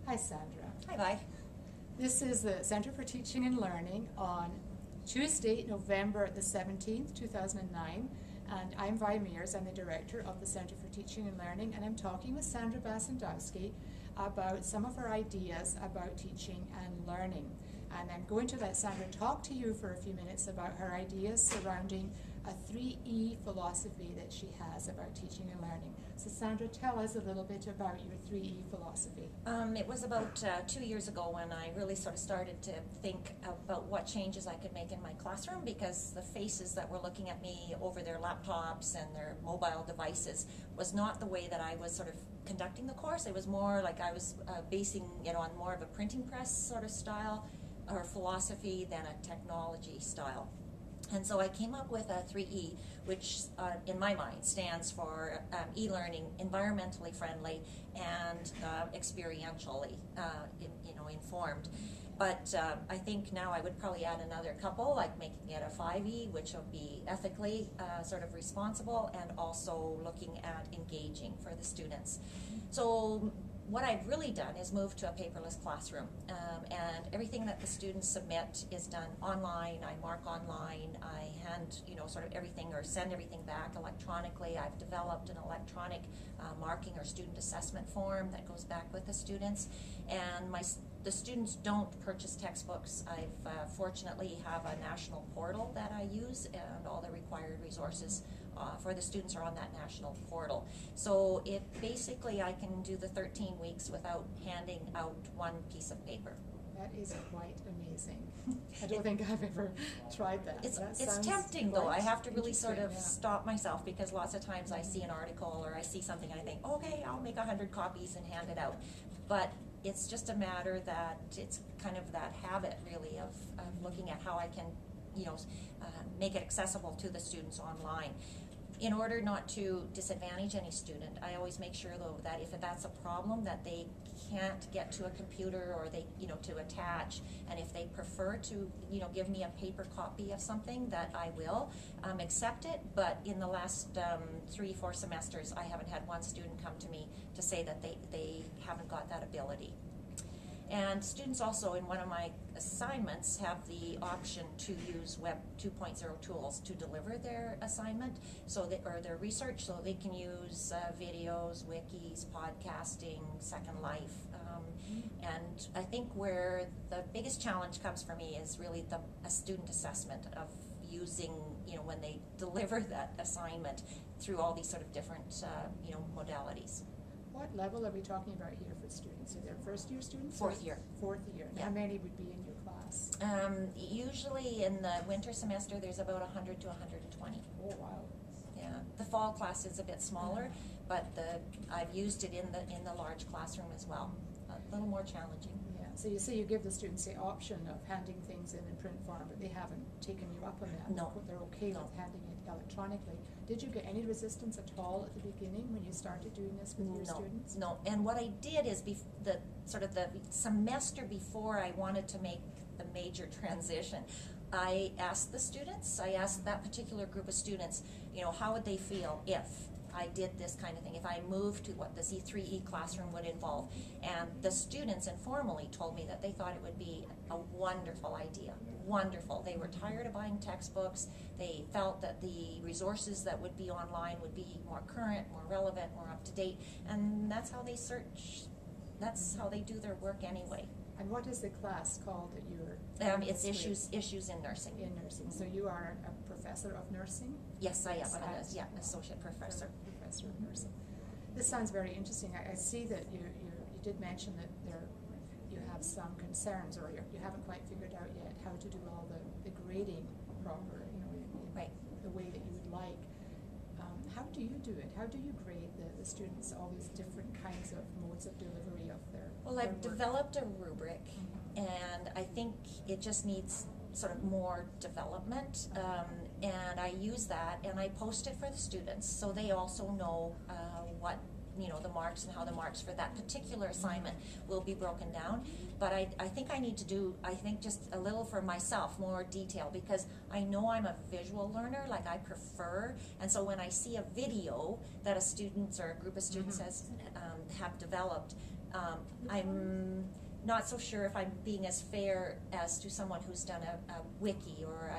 Hi, Sandra. Hi, Vi. This is the Center for Teaching and Learning on Tuesday, November the 17th, 2009. And I'm Vi Maeers. I'm the director of the Center for Teaching and Learning, and I'm talking with Sandra Bassendowski about some of her ideas about teaching and learning. And I'm going to let Sandra talk to you for a few minutes about her ideas surrounding a 3E philosophy that she has about teaching and learning. So Sandra, tell us a little bit about your 3E philosophy. It was about 2 years ago when I really sort of started to think about what changes I could make in my classroom, because the faces that were looking at me over their laptops and their mobile devices was not the way that I was sort of conducting the course. It was more like I was basing it on more of a printing press sort of style or philosophy than a technology style. And so I came up with a 3E, which in my mind stands for e-learning, environmentally friendly, and experientially informed. But I think now I would probably add another couple, like making it a 5E, which will be ethically sort of responsible, and also looking at engaging for the students. So what I've really done is move to a paperless classroom, and everything that the students submit is done online. I mark online, I hand sort of everything or send everything back electronically. I've developed an electronic marking or student assessment form that goes back with the students, and the students don't purchase textbooks. I've fortunately have a national portal that I use, and all the required resources for the students are on that national portal. So it basically, I can do the 13 weeks without handing out one piece of paper. That is quite amazing. I don't think I've ever tried that. It's tempting though. I have to really sort of stop myself, because lots of times I see an article or I see something and I think, okay, I'll make 100 copies and hand it out. But it's just a matter that it's kind of that habit really of looking at how I can make it accessible to the students online. In order not to disadvantage any student, I always make sure though that if that's a problem that they can't get to a computer or they to attach, and if they prefer to give me a paper copy of something, that I will accept it. But in the last 3-4 semesters, I haven't had one student come to me to say that they haven't got that ability. And students also, in one of my assignments, have the option to use Web 2.0 tools to deliver their assignment, or their research, so they can use videos, wikis, podcasting, Second Life. And I think where the biggest challenge comes for me is really a student assessment of using, when they deliver that assignment through all these sort of different, modalities. What level are we talking about here for students? Are they first year students? Fourth year. Fourth year. Yeah. How many would be in your class? Usually in the winter semester there's about 100 to 120. Oh wow. Yeah. The fall class is a bit smaller, but I've used it in the large classroom as well. A little more challenging. Yeah. So you say you give the students the option of handing things in print form, but they haven't taken you up on that. No. They're okay with handing it electronically. Did you get any resistance at all at the beginning when you started doing this with your students? No. And what I did is the semester before I wanted to make the major transition, I asked the students, I asked that particular group of students, how would they feel if I did this kind of thing, if I moved to what the C3E classroom would involve. And the students informally told me that they thought it would be a wonderful idea. Wonderful. They were tired of buying textbooks. They felt that the resources that would be online would be more current, more relevant, more up to date. And that's how they search. That's how they do their work anyway. And what is the class called that you're? It's issues in nursing. In nursing. So you are a professor of nursing? Yes, I am. I'm associate professor. Professor of nursing. This sounds very interesting. I see that you did mention that you have some concerns, or you haven't quite figured out yet how to do all the grading proper, in the way that you would like. How do you do it? How do you grade the students, all these different kinds of modes of delivery of their I've work? developed a rubric, and I think it just needs sort of more development, and I use that and I post it for the students so they also know what the marks and how the marks for that particular assignment will be broken down. But I think I need to do, just a little for myself, more detail, because I know I'm a visual learner, like I prefer, and so when I see a video that a student or a group of students have developed, I'm not so sure if I'm being as fair as to someone who's done a wiki or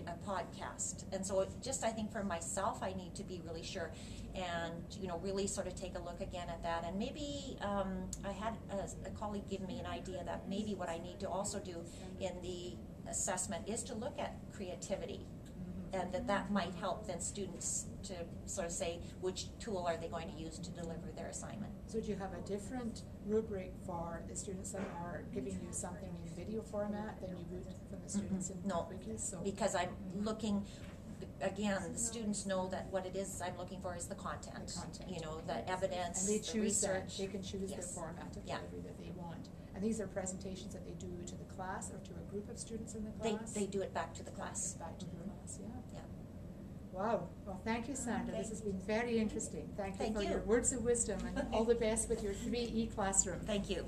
a podcast. And so I think for myself, I need to be really sure and, really sort of take a look again at that. And maybe I had a colleague give me an idea that maybe what I need to also do in the assessment is to look at creativity. And that might help then students to sort of say which tool are they going to use to deliver their assignment. So do you have a different rubric for the students that are giving you something in video format than you would from the students in No, wikis? So because I'm looking, again, the students know that what it is I'm looking for is the content, the evidence, and they the choose that. research. They can choose Yes. the format of Yeah. whatever that they want. And these are presentations that they do to the class or to a group of students in the class? They do it back to the class. Back to the class, yeah. Yeah. Wow. Well, thank you, Sandra. This has been very interesting. Thank you Thank for you. your words of wisdom and all the best with your 3E classroom. Thank you.